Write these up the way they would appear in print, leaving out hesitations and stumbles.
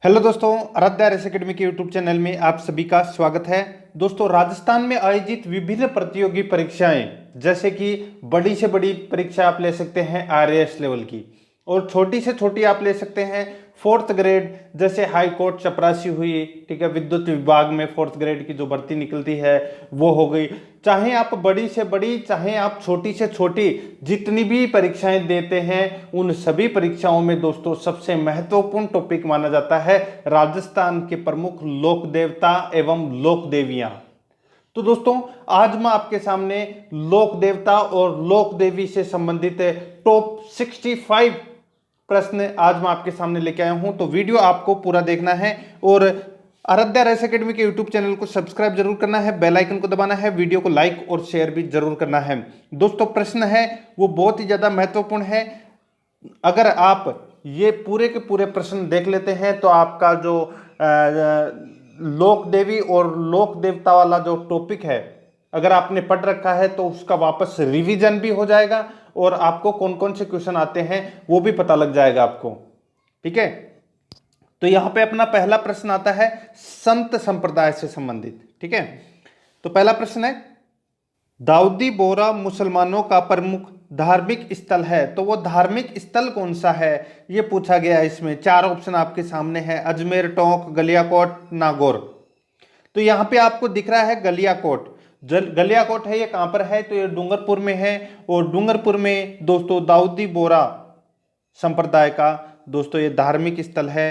Hello दोस्तों, Aaradhya race academy के YouTube channel में आप सभी का स्वागत है। दोस्तों, राजस्थान में आयोजित विभिन्न प्रतियोगी परीक्षाएं, जैसे कि बड़ी से बड़ी परीक्षा आप ले सकते हैं आरएएस लेवल की, और छोटी से छोटी आप ले सकते हैं फोर्थ ग्रेड, जैसे हाई कोर्ट चपरासी हुई, ठीक है, विद्युत विभाग में फोर्थ ग्रेड की जो भर्ती निकलती है वो हो गई। चाहे आप बड़ी से बड़ी, चाहे आप छोटी से छोटी, जितनी भी परीक्षाएं देते हैं उन सभी परीक्षाओं में दोस्तों सबसे महत्वपूर्ण टॉपिक माना जाता है राजस्थान के प्रमुख लोक देवता एवं लोक देवियां। तो दोस्तों, आज मैं आपके सामने लोक देवता और लोक देवी से संबंधित टॉप 65 प्रश्न आज मैं आपके सामने लेके आया हूं। तो वीडियो आपको पूरा देखना है और आराध्या रेस एकेडमी के यूट्यूब चैनल को सब्सक्राइब जरूर करना है, बेल आइकन को दबाना है, वीडियो को लाइक और शेयर भी जरूर करना है। दोस्तों, प्रश्न है वो बहुत ही ज्यादा महत्वपूर्ण है। अगर आप ये पूरे के पूरे प्रश्न देख लेते हैं तो आपका जो लोक देवी और लोक देवता वाला जो टॉपिक है, अगर आपने पढ़ रखा है तो उसका वापस रिवीजन भी हो जाएगा और आपको कौन कौन से क्वेश्चन आते हैं वो भी पता लग जाएगा आपको। ठीक है, तो यहां पे अपना पहला प्रश्न आता है संत संप्रदाय से संबंधित। ठीक है, तो पहला प्रश्न है, दाऊदी बोरा मुसलमानों का प्रमुख धार्मिक स्थल है, तो वो धार्मिक स्थल कौन सा है ये पूछा गया है। इसमें चार ऑप्शन आपके सामने है, अजमेर, टोंक, गलियाकोट, नागौर। तो यहां पे आपको दिख रहा है गलियाकोट। गलियाकोट है, ये कहां पर है? तो ये डूंगरपुर में है, और डूंगरपुर में दोस्तों दाऊदी बोरा संप्रदाय का दोस्तों ये धार्मिक स्थल है।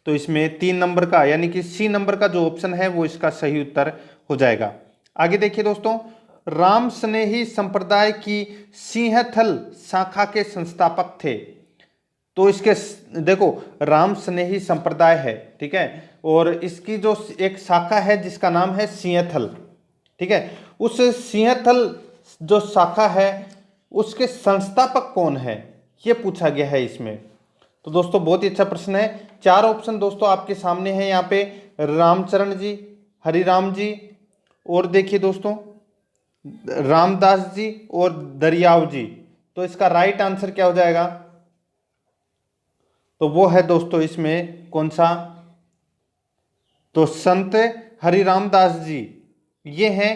तो इसमें 3 नंबर का यानी कि सी नंबर का जो ऑप्शन है वो इसका सही उत्तर हो जाएगा। आगे देखिए दोस्तों, राम स्नेही संप्रदाय की सिंहथल शाखा के संस्थापक थे। तो इसके देखो, राम स्नेही संप्रदाय है, ठीक है, और इसकी जो एक शाखा है जिसका नाम है सिंहथल। ठीक है, उस सिंहथल जो शाखा है उसके संस्थापक कौन है ये पूछा गया है इसमें। तो दोस्तों बहुत ही अच्छा प्रश्न है। 4 ऑप्शन दोस्तों आपके सामने हैं यहाँ पे, रामचरण जी, हरिराम जी, और देखिए दोस्तों रामदास जी और दरियाव जी। तो इसका राइट आंसर क्या हो जाएगा? तो वो है दोस्तों इसमें कौन सा? तो संत हरिराम दास जी, ये हैं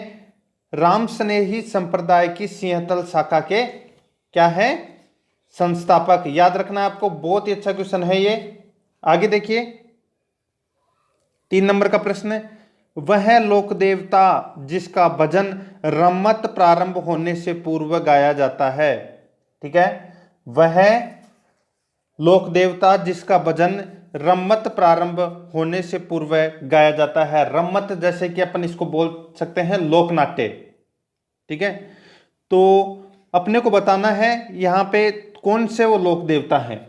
राम स्नेही संप्रदाय की सिंहतल शाखा के क्या है? संस्थापक। याद रखना आपको, बहुत ही अच्छा क्वेश्चन है ये। आगे देखिए 3 नंबर का प्रश्न है, वह लोक देवता जिसका भजन रम्मत प्रारंभ होने से पूर्व गाया जाता है। ठीक है, वह लोक देवता जिसका भजन रम्मत प्रारंभ होने से पूर्व गाया जाता है। रम्मत जैसे कि अपन इसको बोल सकते हैं लोक नाट्य। ठीक है, तो अपने को बताना है यहाँ पे कौन से वो लोक देवता हैं।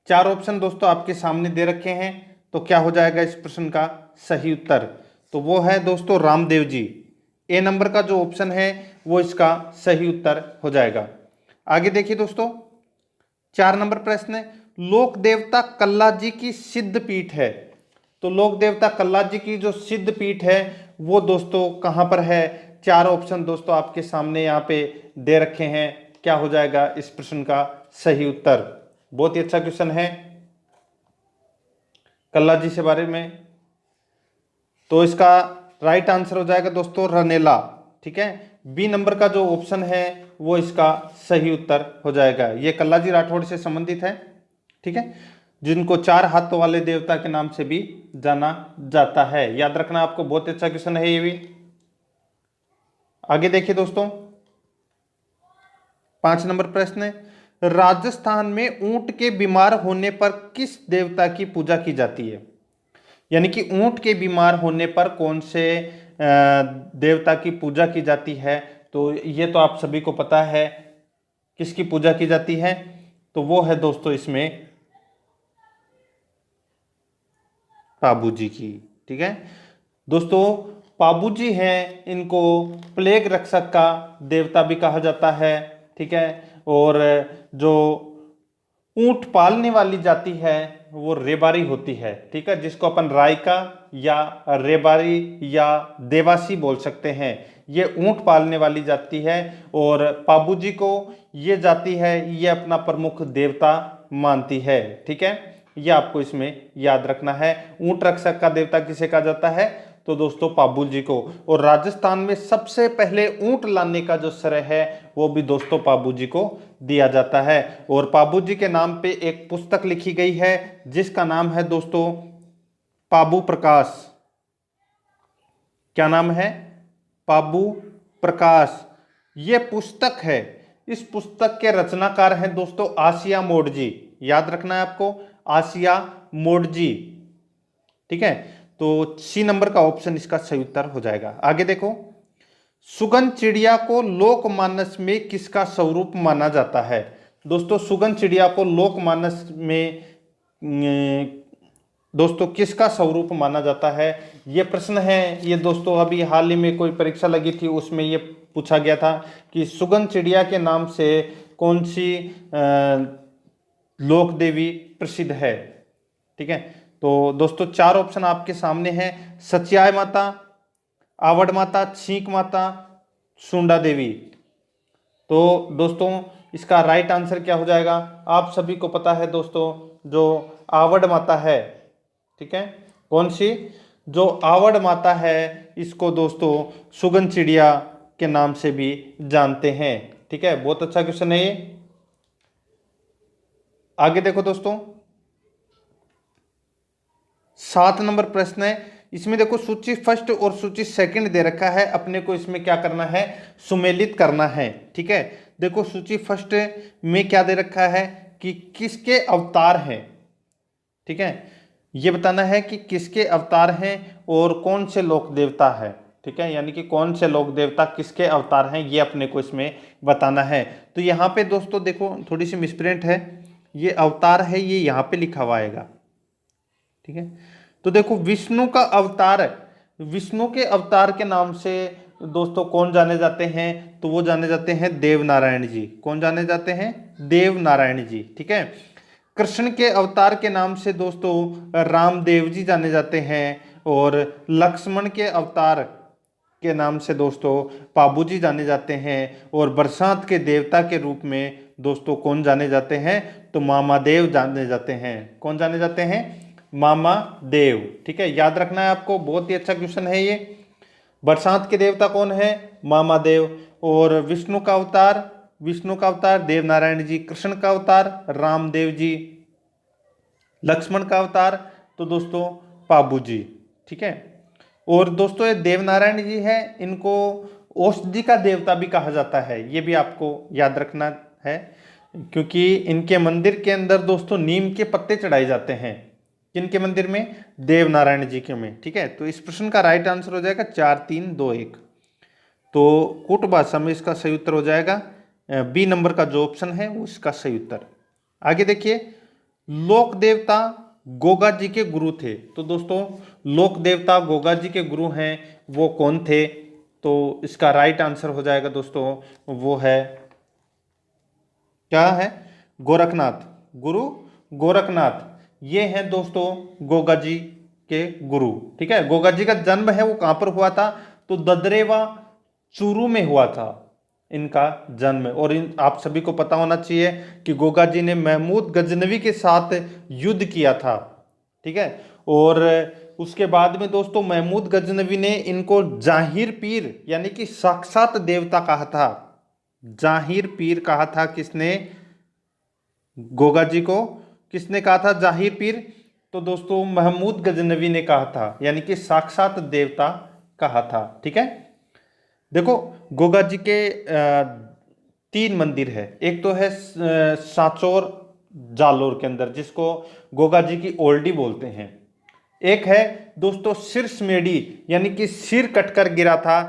4 ऑप्शन दोस्तों आपके सामने दे रखे हैं, तो क्या हो जाएगा इस प्रश्न का सही उत्तर? तो वो है दोस्तों रामदेव जी। ए नंबर का जो ऑप्शन है वो इसका सही उत्तर हो जाएगा। आगे देखिए दोस्तों 4 नंबर प्रश्न है, लोक देवता कल्ला जी की सिद्ध पीठ है। तो लोक देवता कल्ला जी की जो सिद्ध पीठ है वो दोस्तों कहां पर है? 4 ऑप्शन दोस्तों आपके सामने यहाँ पे दे रखे हैं। क्या हो जाएगा इस प्रश्न का सही उत्तर? बहुत ही अच्छा क्वेश्चन है कल्ला जी से बारे में। तो इसका राइट आंसर हो जाएगा दोस्तों रनेला। ठीक है, बी नंबर का जो ऑप्शन है वो इसका सही उत्तर हो जाएगा। ये कल्ला जी राठौड़ से संबंधित है। ठीक है, जिनको 4 हाथों वाले देवता के नाम से भी जाना जाता है। याद रखना आपको, बहुत अच्छा क्वेश्चन है ये भी। आगे देखिए दोस्तों 5 नंबर प्रश्न है, राजस्थान में ऊंट के बीमार होने पर किस देवता की पूजा की जाती है? यानी कि ऊंट के बीमार होने पर कौन से देवता की पूजा की जाती है? तो ये तो आप सभी को पता है किसकी पूजा की जाती है। तो वो है दोस्तों इसमें पाबू जी की। ठीक है दोस्तों, पाबू जी हैं, इनको प्लेग रक्षक का देवता भी कहा जाता है। ठीक है, और जो ऊंट पालने वाली जाति है वो रेबारी होती है। ठीक है, जिसको अपन रायका या रेबारी या देवासी बोल सकते हैं। ये ऊंट पालने वाली जाति है, और पाबू जी को ये जाति है ये अपना प्रमुख देवता मानती है। ठीक है, ये आपको इसमें याद रखना है। ऊंट रक्षक का देवता किसे कहा जाता है? तो दोस्तों पाबू जी को। और राजस्थान में सबसे पहले ऊंट लाने का जो श्रेय है वो भी दोस्तों पाबू जी को दिया जाता है। और पाबू जी के नाम पे एक पुस्तक लिखी गई है जिसका नाम है दोस्तों पाबू प्रकाश। क्या नाम है? पाबू प्रकाश। ये पुस्तक है। इस पुस्तक के रचनाकार हैं दोस्तों आसिया मोडजी। याद रखना है आपको, आसिया मोडजी। ठीक है, तो सी नंबर का ऑप्शन इसका सही उत्तर हो जाएगा। आगे देखो, सुगन चिड़िया को लोकमानस में किसका स्वरूप माना जाता है? दोस्तों सुगन चिड़िया को लोकमानस में दोस्तों किसका स्वरूप माना जाता है? ये प्रश्न है। ये दोस्तों अभी हाल ही में कोई परीक्षा लगी थी, उसमें ये पूछा गया था कि सुगन चिड़िया के नाम से कौन सी लोक देवी प्रसिद्ध है। ठीक है, तो दोस्तों 4 ऑप्शन आपके सामने हैं, सच्याय माता, आवड़ माता, छींक माता, सुंडा देवी। तो दोस्तों इसका राइट आंसर क्या हो जाएगा? आप सभी को पता है दोस्तों, जो आवड़ माता है। ठीक है, कौन सी? जो आवड़ माता है, इसको दोस्तों सुगन चिड़िया के नाम से भी जानते हैं। ठीक है, बहुत अच्छा क्वेश्चन है ये। आगे देखो दोस्तों, 7 नंबर प्रश्न है। इसमें देखो सूची फर्स्ट और सूची सेकंड दे रखा है, अपने को इसमें क्या करना है? सुमेलित करना है। ठीक है, देखो सूची फर्स्ट में क्या दे रखा है कि किसके अवतार हैं। ठीक है, ये बताना है कि किसके अवतार हैं और कौन से लोक देवता है। ठीक है, यानी कि कौन से लोक देवता किसके अवतार हैं, ये अपने को इसमें बताना है। तो यहाँ पे दोस्तों देखो थोड़ी सी मिसप्रिंट है, ये अवतार है ये यहाँ पे लिखा हुआ आएगा। ठीक है, तो देखो विष्णु का अवतार, विष्णु के अवतार के नाम से दोस्तों कौन जाने जाते हैं? तो वो जाने जाते हैं देव नारायण जी। कौन जाने जाते हैं? देव नारायण जी। ठीक है, कृष्ण के अवतार के नाम से दोस्तों रामदेव जी जाने जाते हैं। और लक्ष्मण के अवतार के नाम से दोस्तों पाबू जी जाने जाते हैं। और बरसात के देवता के रूप में दोस्तों कौन जाने जाते हैं? तो मामा देव जाने जाते हैं। कौन जाने जाते हैं? मामा देव। ठीक है, याद रखना है आपको, बहुत ही अच्छा क्वेश्चन है ये। बरसात के देवता कौन है? मामा देव। और विष्णु का अवतार, विष्णु का अवतार देव नारायण जी। कृष्ण का अवतार रामदेव जी। लक्ष्मण का अवतार तो दोस्तों पाबू जी। ठीक है, और दोस्तों ये देव नारायण जी है, इनको औषधि का देवता भी कहा जाता है। ये भी आपको याद रखना है, क्योंकि इनके मंदिर के अंदर दोस्तों नीम के पत्ते चढ़ाए जाते हैं। किनके मंदिर में? देव नारायण जी के में। ठीक है, तो इस प्रश्न का राइट आंसर हो जाएगा 4 3 2 1। तो कूट भाषा में इसका सही उत्तर हो जाएगा बी नंबर का जो ऑप्शन है वो इसका सही उत्तर। आगे देखिए, लोक देवता गोगा जी के गुरु थे। तो दोस्तों लोक देवता गोगा जी के गुरु हैं, वो कौन थे? तो इसका राइट आंसर हो जाएगा दोस्तों, वो है, क्या है? गोरखनाथ। गुरु गोरखनाथ, ये हैं दोस्तों गोगा जी के गुरु। ठीक है, गोगा जी का जन्म है वो कहां पर हुआ था? तो ददरेवा चूरू में हुआ था इनका जन्म। और आप सभी को पता होना चाहिए कि गोगा जी ने महमूद गजनवी के साथ युद्ध किया था। ठीक है, और उसके बाद में दोस्तों महमूद गजनवी ने इनको जाहिर पीर यानी कि साक्षात देवता कहा था। जाहिर पीर कहा था किसने? गोगा जी को किसने कहा था जाहिर पीर? तो दोस्तों महमूद गजनवी ने कहा था, यानी कि साक्षात देवता कहा था। ठीक है, देखो गोगा जी के 3 मंदिर है। एक तो है सांचौर जालोर के अंदर, जिसको गोगा जी की ओल्डी बोलते हैं। एक है दोस्तों सिरसमेड़ी, यानी कि सिर कटकर गिरा था,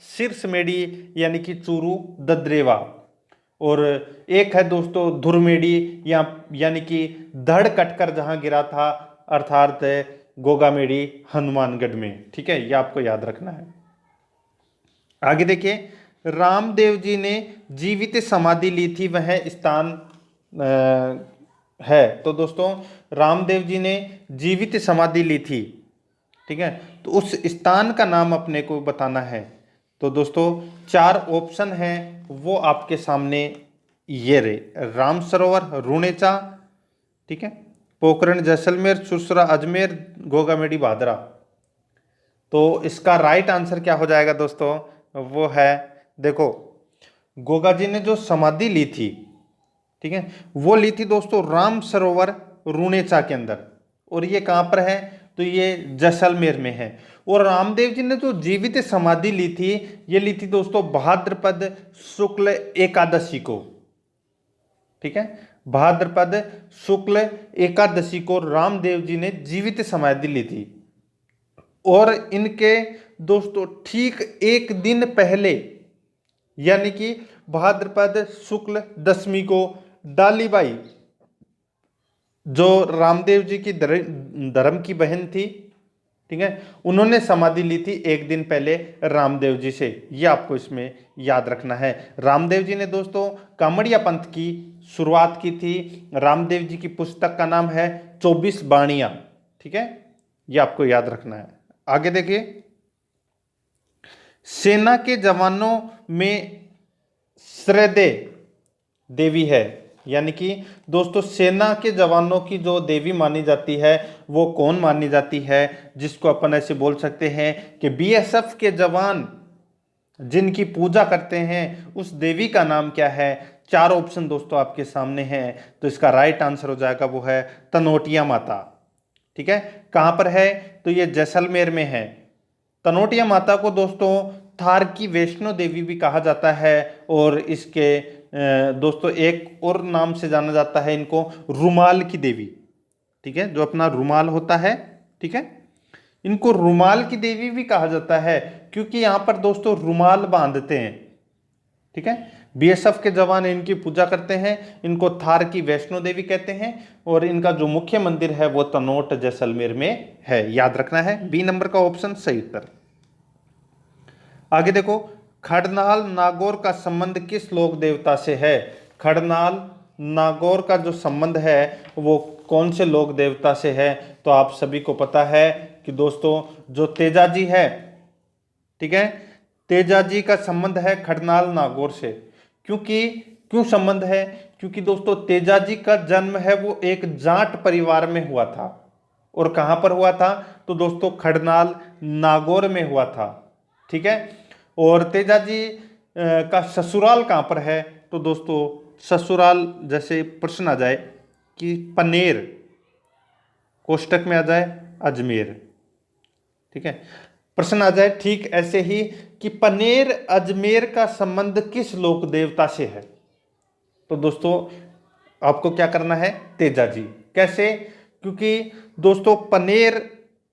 सिरसमेड़ी यानी कि चूरू ददरेवा। और एक है दोस्तों धुरमेड़ी यानी कि धड़ कटकर जहां गिरा था, अर्थात गोगामेड़ी हनुमानगढ़ में। ठीक है, ये आपको याद रखना है। आगे देखिए, रामदेव जी ने जीवित समाधि ली थी, वह स्थान है। तो दोस्तों रामदेव जी ने जीवित समाधि ली थी। ठीक है, तो उस स्थान का नाम अपने को बताना है। तो दोस्तों 4 ऑप्शन हैं वो आपके सामने ये रहे, राम सरोवर, रुणेचा, ठीक है, पोखरण जैसलमेर, चुरसरा अजमेर, गोगामेडी भादरा। तो इसका राइट आंसर क्या हो जाएगा दोस्तों, वो है, देखो गोगा जी ने जो समाधि ली थी, ठीक है, वो ली थी दोस्तों राम सरोवर रूणेचा के अंदर। और ये कहां पर है, तो ये जैसलमेर में है। और रामदेव जी ने जो जीवित समाधि ली थी, ये ली थी दोस्तों भाद्रपद शुक्ल एकादशी को, ठीक है, भाद्रपद शुक्ल एकादशी को रामदेव जी ने जीवित समाधि ली थी। और इनके दोस्तों ठीक एक दिन पहले, यानी कि भाद्रपद शुक्ल दशमी को, डालीबाई जो रामदेव जी की धर्म की बहन थी, ठीक है, उन्होंने समाधि ली थी एक दिन पहले रामदेव जी से। ये आपको इसमें याद रखना है। रामदेव जी ने दोस्तों कामड़िया पंथ की शुरुआत की थी। रामदेव जी की पुस्तक का नाम है 24 बाणियां, ठीक है, ये आपको याद रखना है। आगे देखिए, सेना के जवानों में श्रद्धे देवी है, यानी कि दोस्तों सेना के जवानों की जो देवी मानी जाती है वो कौन मानी जाती है, जिसको अपन ऐसे बोल सकते हैं कि बीएसएफ के जवान जिनकी पूजा करते हैं उस देवी का नाम क्या है। चार ऑप्शन दोस्तों आपके सामने हैं, तो इसका राइट आंसर हो जाएगा वो है तनोटिया माता, ठीक है। कहां पर है, तो ये जैसलमेर में है। तनोटिया माता को दोस्तों थार की वैष्णो देवी भी कहा जाता है। और इसके दोस्तों एक और नाम से जाना जाता है इनको, रुमाल की देवी, ठीक है, जो अपना रुमाल होता है, ठीक है, इनको रुमाल की देवी भी कहा जाता है, क्योंकि यहां पर दोस्तों रुमाल बांधते हैं, ठीक है। बीएसएफ के जवान इनकी पूजा करते हैं, इनको थार की वैष्णो देवी कहते हैं। और इनका जो मुख्य मंदिर है वो तनोट जैसलमेर में है, याद रखना है। बी नंबर का ऑप्शन सही उत्तर। आगे देखो, खड़नाल नागौर का संबंध किस लोक देवता से है। खड़नाल नागौर का जो संबंध है वो कौन से लोक देवता से है, तो आप सभी को पता है कि दोस्तों जो तेजाजी है, ठीक है, तेजाजी का संबंध है खड़नाल नागौर से। क्यों संबंध है, क्योंकि दोस्तों तेजाजी का जन्म है वो एक जाट परिवार में हुआ था। और कहां पर हुआ था, तो दोस्तों खड़नाल नागौर में हुआ था, ठीक है। और तेजाजी का ससुराल कहां पर है, तो दोस्तों ससुराल जैसे प्रश्न आ जाए कि पनेर, कोष्टक में आ जाए अजमेर, ठीक है, प्रश्न आ जाए ठीक ऐसे ही कि पनेर अजमेर का संबंध किस लोक देवता से है, तो दोस्तों आपको क्या करना है, तेजाजी। कैसे, क्योंकि दोस्तों पनेर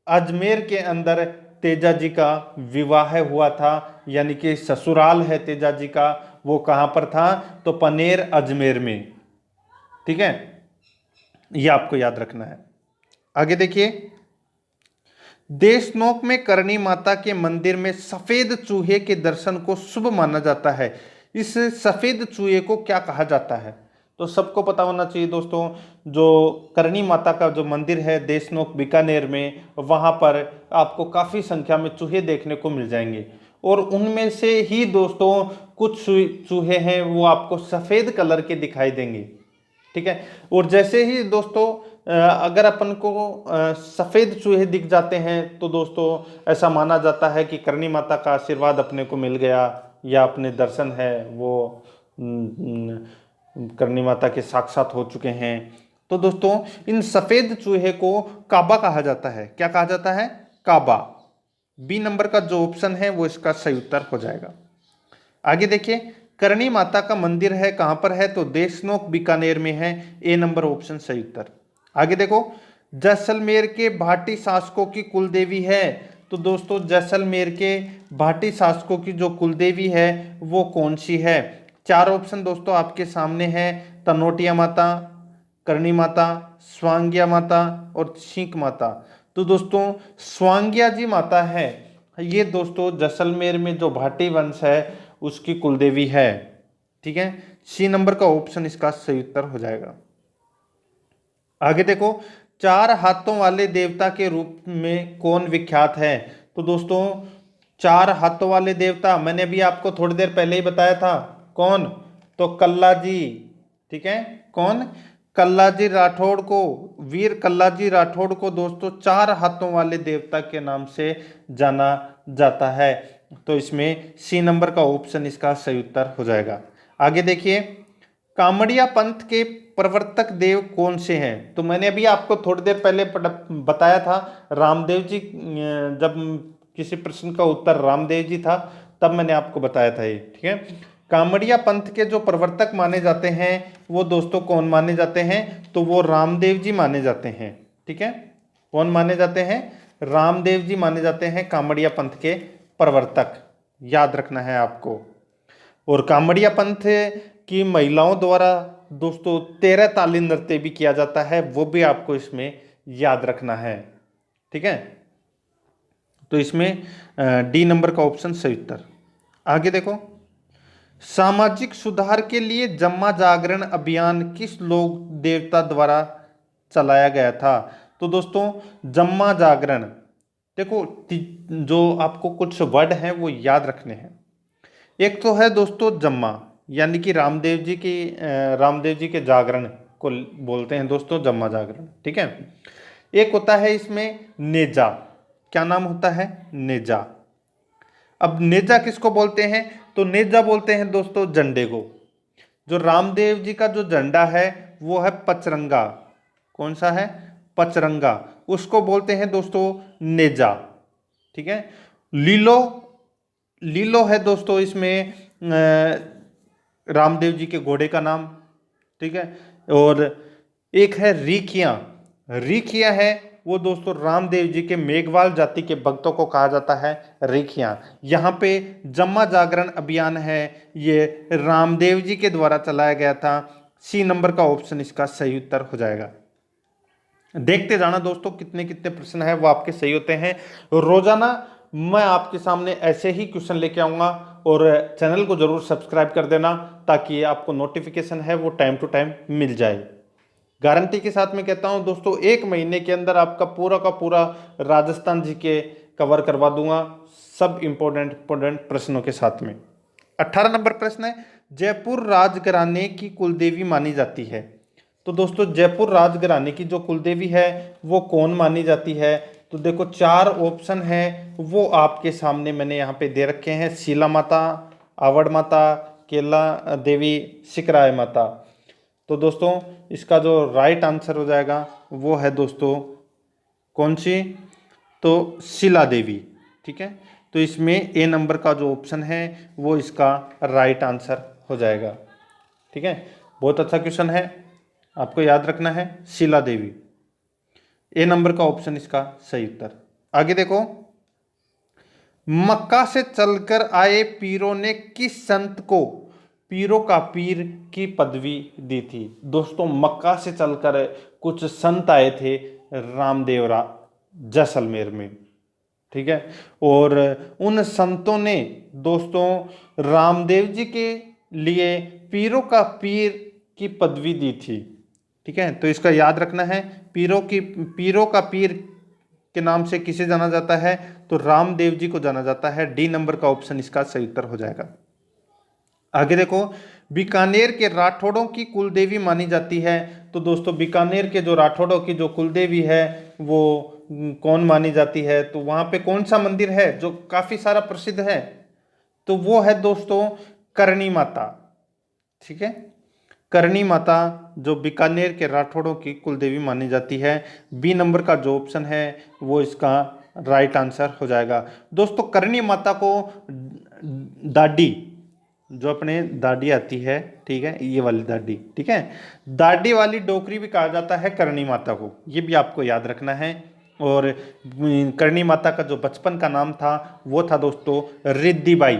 अजमेर के अंदर तेजाजी का विवाह हुआ था, यानी कि ससुराल है तेजाजी का, वो कहां पर था, तो पनेर अजमेर में, ठीक है, ये आपको याद रखना है। आगे देखिए, देशनोक में करणी माता के मंदिर में सफेद चूहे के दर्शन को शुभ माना जाता है। इस सफेद चूहे को क्या कहा जाता है, तो सबको पता होना चाहिए दोस्तों, जो करणी माता का जो मंदिर है देशनोक बीकानेर में, वहां पर आपको काफी संख्या में चूहे देखने को मिल जाएंगे। और उनमें से ही दोस्तों कुछ चूहे हैं वो आपको सफेद कलर के दिखाई देंगे, ठीक है। और जैसे ही दोस्तों अगर अपन को सफेद चूहे दिख जाते हैं तो दोस्तों ऐसा माना जाता है कि करणी माता का आशीर्वाद अपने को मिल गया, या अपने दर्शन है वो करणी माता के साक्षात हो चुके हैं। तो दोस्तों इन सफेद चूहे को काबा कहा जाता है। क्या कहा जाता है, काबा। बी नंबर का जो ऑप्शन है वो इसका सही उत्तर हो जाएगा। आगे देखिए, करणी माता का मंदिर है कहां पर है, तो देशनोक बीकानेर में है। ए नंबर ऑप्शन सही उत्तर। आगे देखो, जैसलमेर के भाटी शासकों की कुल देवी है, तो दोस्तों जैसलमेर के भाटी शासकों की जो कुल देवी है वो कौन सी है। चार ऑप्शन दोस्तों आपके सामने हैं, तनोटिया माता, करणी माता, स्वांग्या माता और छींक माता। तो दोस्तों स्वांग्या जी माता है, ये दोस्तों जैसलमेर में जो भाटी वंश है उसकी कुलदेवी है, ठीक है। सी नंबर का ऑप्शन इसका सही उत्तर हो जाएगा। आगे देखो, चार हाथों वाले देवता के रूप में कौन विख्यात है, तो दोस्तों चार हाथों वाले देवता मैंने अभी आपको थोड़ी देर पहले ही बताया था, कौन, तो कल्ला जी, ठीक है, कौन, कल्लाजी राठौड़ को, वीर कल्लाजी राठौड़ को दोस्तों 4 हाथों वाले देवता के नाम से जाना जाता है। तो इसमें सी नंबर का ऑप्शन इसका सही उत्तर हो जाएगा। आगे देखिए, कामड़िया पंथ के प्रवर्तक देव कौन से हैं? तो मैंने अभी आपको थोड़ी देर पहले बताया था, रामदेव जी। जब किसी प्रश्न का उत्तर रामदेव जी था तब मैंने आपको बताया था ये, ठीक है। कामड़िया पंथ के जो प्रवर्तक माने जाते हैं वो दोस्तों कौन माने जाते हैं? तो वो रामदेव जी माने जाते हैं, ठीक है। कौन माने जाते हैं? रामदेव जी माने जाते हैं कामड़िया पंथ के प्रवर्तक, याद रखना है आपको। और कामड़िया पंथ की महिलाओं द्वारा दोस्तों 13 ताली नृत्य भी किया जाता है, वो भी आपको इसमें याद रखना है, ठीक है। तो इसमें डी नंबर का ऑप्शन सही उत्तर। आगे देखो, सामाजिक सुधार के लिए जम्मा जागरण अभियान किस लोक देवता द्वारा चलाया गया था? तो दोस्तों जम्मा जागरण, देखो जो आपको कुछ वर्ड हैं वो याद रखने हैं। एक तो है दोस्तों जम्मा, यानी कि रामदेव जी के जागरण को बोलते हैं दोस्तों जम्मा जागरण, ठीक है। एक होता है इसमें नेजा, क्या नाम होता है? नेजा। अब नेजा किसको बोलते हैं? तो नेजा बोलते हैं दोस्तों झंडे को। जो रामदेव जी का जो झंडा है वो है पचरंगा। कौन सा है? पचरंगा, उसको बोलते हैं दोस्तों नेजा, ठीक है। लीलो, लीलो है दोस्तों इसमें रामदेव जी के घोड़े का नाम, ठीक है। और एक है रीखिया, रीखिया है वो दोस्तों रामदेव जी के मेघवाल जाति के भक्तों को कहा जाता है रीखिया। यहाँ पे जम्मा जागरण अभियान है ये रामदेव जी के द्वारा चलाया गया था। सी नंबर का ऑप्शन इसका सही उत्तर हो जाएगा। देखते जाना दोस्तों कितने कितने प्रश्न है वो आपके सही होते हैं। रोजाना मैं आपके सामने ऐसे ही क्वेश्चन लेके आऊंगा, और चैनल को जरूर सब्सक्राइब कर देना ताकि आपको नोटिफिकेशन है वो टाइम टू टाइम मिल जाए। गारंटी के साथ मैं कहता हूं दोस्तों 1 महीने के अंदर आपका पूरा का पूरा राजस्थान जी के कवर करवा दूंगा, सब इंपॉर्टेंट प्रश्नों के साथ में। 18 नंबर प्रश्न है, जयपुर राजघराने की कुलदेवी मानी जाती है? तो दोस्तों जयपुर राजघराने की जो कुलदेवी है वो कौन मानी जाती है? तो देखो 4 ऑप्शन है वो आपके सामने मैंने यहाँ पे दे रखे हैं, शीला माता, आवड़ माता, केला देवी, सिकराय माता। तो दोस्तों इसका जो राइट आंसर हो जाएगा वो है दोस्तों कौन सी? तो शीला देवी, ठीक है। तो इसमें ए नंबर का जो ऑप्शन है वो इसका राइट आंसर हो जाएगा, ठीक है। बहुत अच्छा क्वेश्चन है, आपको याद रखना है शीला देवी, ए नंबर का ऑप्शन इसका सही उत्तर। आगे देखो, मक्का से चलकर आए पीरों ने किस संत को पीरों का पीर की पदवी दी थी? दोस्तों मक्का से चलकर कुछ संत आए थे रामदेवरा जैसलमेर में, ठीक है। और उन संतों ने दोस्तों रामदेव जी के लिए पीरों का पीर की पदवी दी थी, ठीक है। तो इसका याद रखना है, पीरों का पीर के नाम से किसे जाना जाता है? तो रामदेव जी को जाना जाता है। डी नंबर का ऑप्शन इसका सही उत्तर हो जाएगा। आगे देखो, बीकानेर के राठौड़ों की कुलदेवी मानी जाती है? तो दोस्तों बीकानेर के जो राठौड़ों की जो कुलदेवी है वो कौन मानी जाती है? तो वहां पे कौन सा मंदिर है जो काफी सारा प्रसिद्ध है? तो वो है दोस्तों करणी माता, ठीक है। करणी माता जो बीकानेर के राठौड़ों की कुलदेवी मानी जाती है। बी नंबर का जो ऑप्शन है वो इसका राइट आंसर हो जाएगा। दोस्तों करणी माता को दादी, जो अपने दादी आती है, ठीक है, ये वाली दादी, ठीक है, दादी वाली डोकरी भी कहा जाता है करणी माता को, ये भी आपको याद रखना है। और करणी माता का जो बचपन का नाम था वो था दोस्तों रिद्धी बाई,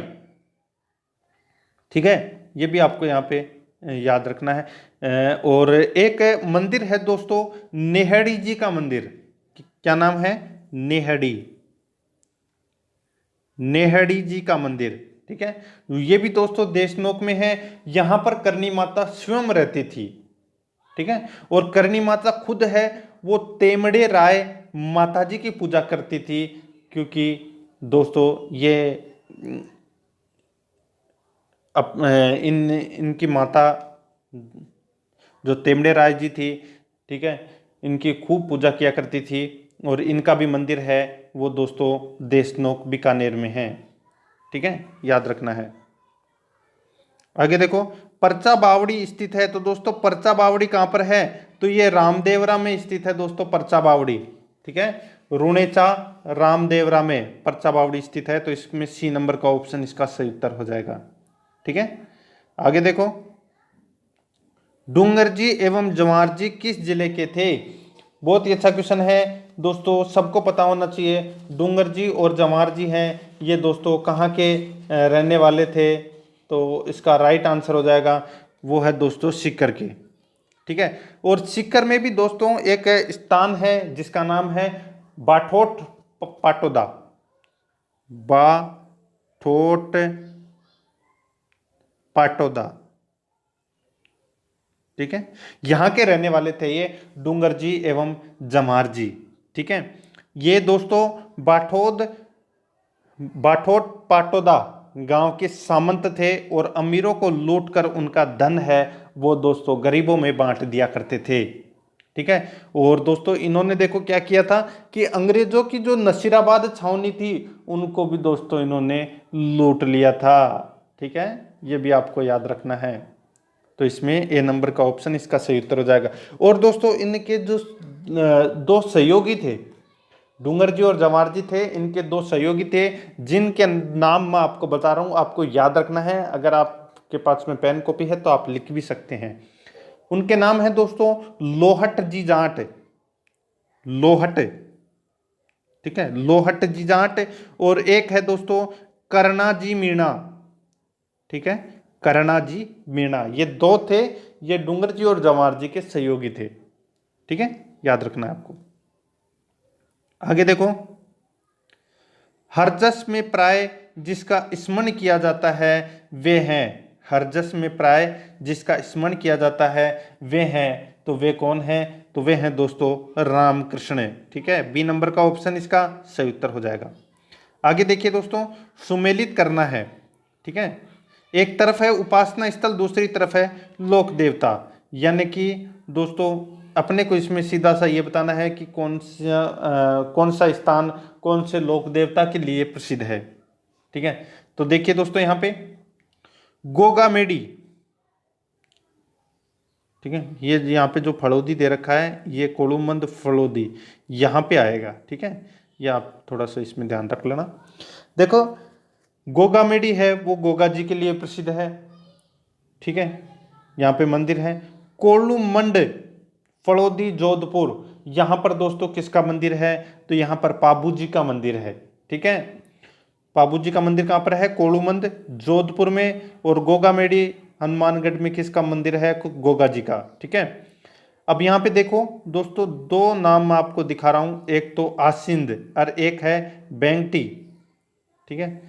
ठीक है, ये भी आपको यहाँ पे याद रखना है। और एक मंदिर है दोस्तों नेहड़ी जी का मंदिर, क्या नाम है? नेहड़ी, नेहड़ी जी का मंदिर, ठीक है। ये भी दोस्तों देशनोक में है। यहां पर करणी माता स्वयं रहती थी, ठीक है। और करणी माता खुद है वो तेमड़े राय माता जी की पूजा करती थी, क्योंकि दोस्तों ये इनकी माता जो तेमड़े राय जी थी, ठीक है, इनकी खूब पूजा किया करती थी और इनका भी मंदिर है वो दोस्तों देशनोक बीकानेर में है। ठीक है, याद रखना है। आगे देखो, परचा बावड़ी स्थित है। तो दोस्तों परचा बावड़ी कहां पर है? तो ये रामदेवरा में स्थित है दोस्तों परचा बावड़ी। ठीक है, रुणेचा रामदेवरा में परचा बावड़ी स्थित है। तो इसमें सी नंबर का ऑप्शन इसका सही उत्तर हो जाएगा। ठीक है, आगे देखो, डूंगर जी एवं जवार जी किस जिले के थे? बहुत ही अच्छा क्वेश्चन है दोस्तों, सबको पता होना चाहिए। डूंगर जी और जवार जी हैं ये दोस्तों कहाँ के रहने वाले थे? तो इसका राइट आंसर हो जाएगा वो है दोस्तों सीकर के। ठीक है, और सीकर में भी दोस्तों एक स्थान है जिसका नाम है बाठोट पाटोदा। बाठोट पाटोदा। ठीक है, यहां के रहने वाले थे ये डूंगर जी एवं जमार जी। ठीक है, ये दोस्तों बाठोट पाटोदा गांव के सामंत थे और अमीरों को लूटकर उनका धन है वो दोस्तों गरीबों में बांट दिया करते थे। ठीक है, और दोस्तों इन्होंने देखो क्या किया था कि अंग्रेजों की जो नसीराबाद छावनी थी उनको भी दोस्तों इन्होंने लूट लिया था। ठीक है, ये भी आपको याद रखना है। तो इसमें ए नंबर का ऑप्शन इसका सही उत्तर हो जाएगा। और दोस्तों इनके जो दो सहयोगी थे, डूंगर जी और जवार जी थे, इनके दो सहयोगी थे जिनके नाम मैं आपको बता रहा हूं, आपको याद रखना है। अगर आपके पास में पेन कॉपी है तो आप लिख भी सकते हैं। उनके नाम है दोस्तों लोहट जी जाट। लोहट, ठीक है, लोहट जी जाट। और एक है दोस्तों करना जी मीणा। ठीक है, करना जी मीणा। ये दो थे, ये डूंगर जी और जवार जी के सहयोगी थे। ठीक है, याद रखना है आपको। आगे देखो, हरजस में प्राय जिसका स्मरण किया जाता है वे हैं। हरजस में प्राय जिसका स्मरण किया जाता है वे हैं। तो वे कौन हैं? तो वे हैं दोस्तों रामकृष्ण। ठीक है, बी नंबर का ऑप्शन इसका सही उत्तर हो जाएगा। आगे देखिए दोस्तों, सुमेलित करना है। ठीक है, एक तरफ है उपासना स्थल, दूसरी तरफ है लोक देवता। यानी कि दोस्तों अपने को इसमें सीधा सा ये बताना है कि कौन सा स्थान कौन से लोक देवता के लिए प्रसिद्ध है। ठीक है, तो देखिए दोस्तों यहाँ पे गोगामेडी। ठीक है, ये यहाँ पे जो फड़ौदी दे रखा है ये कोलूमंद फड़ौदी यहाँ पे आएगा। ठीक है, ये आप थोड़ा सा इसमें ध्यान रख लेना। देखो गोगामेडी है वो गोगा जी के लिए प्रसिद्ध है। ठीक है, यहाँ पे मंदिर है। कोलूमंड फड़ौदी जोधपुर, यहाँ पर दोस्तों किसका मंदिर है? तो यहाँ पर पाबू जी का मंदिर है। ठीक है, पाबू जी का मंदिर कहाँ पर है? कोलूमंद जोधपुर में। और गोगामेडी हनुमानगढ़ में किसका मंदिर है? गोगा जी का। ठीक है, अब यहाँ पे देखो दोस्तों दो नाम मैं आपको दिखा रहा हूँ, एक तो आसिंद और एक है बेंगटी। ठीक है,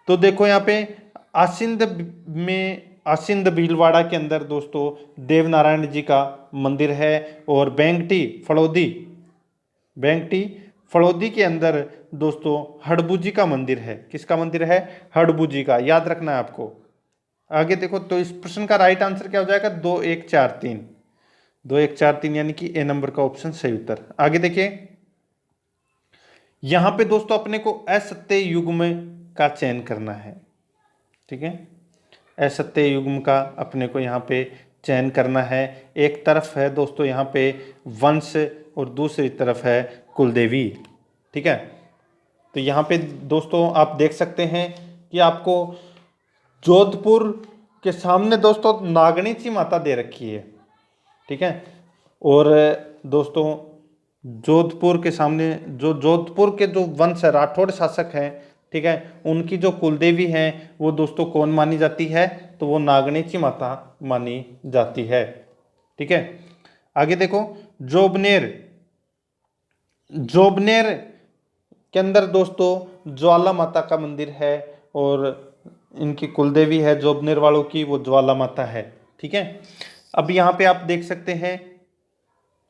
तो देखो यहाँ पे आसिंद भीलवाड़ा के अंदर दोस्तों देवनारायण जी का मंदिर है। और बेंगटी फड़ौदी के अंदर दोस्तों हड़बू जी का मंदिर है। किसका मंदिर है? हड़बू जी का, याद रखना है आपको। आगे देखो, तो इस प्रश्न का राइट आंसर क्या हो जाएगा? 2 1 4 3। 2 1 4 3 यानी कि ए नंबर का ऑप्शन सही उत्तर। आगे देखिए, यहां पे दोस्तों अपने को असत्य युग्म का चयन करना है। ठीक है, असत्य युग्म का अपने को यहाँ पे चयन करना है। एक तरफ है दोस्तों यहाँ पे वंश और दूसरी तरफ है कुलदेवी। ठीक है, तो यहाँ पे दोस्तों आप देख सकते हैं कि आपको जोधपुर के सामने दोस्तों नागणीची माता दे रखी है। ठीक है, और दोस्तों जोधपुर के सामने जोधपुर के जो वंश राठौड़ शासक हैं, ठीक है, उनकी जो कुलदेवी हैं वो दोस्तों कौन मानी जाती है? तो वो नागणीची माता मानी जाती है। ठीक है, आगे देखो, जोबनेर के अंदर दोस्तों ज्वाला माता का मंदिर है और इनकी कुलदेवी है जोबनेर वालों की, वो ज्वाला माता है। ठीक है, अब यहाँ पे आप देख सकते हैं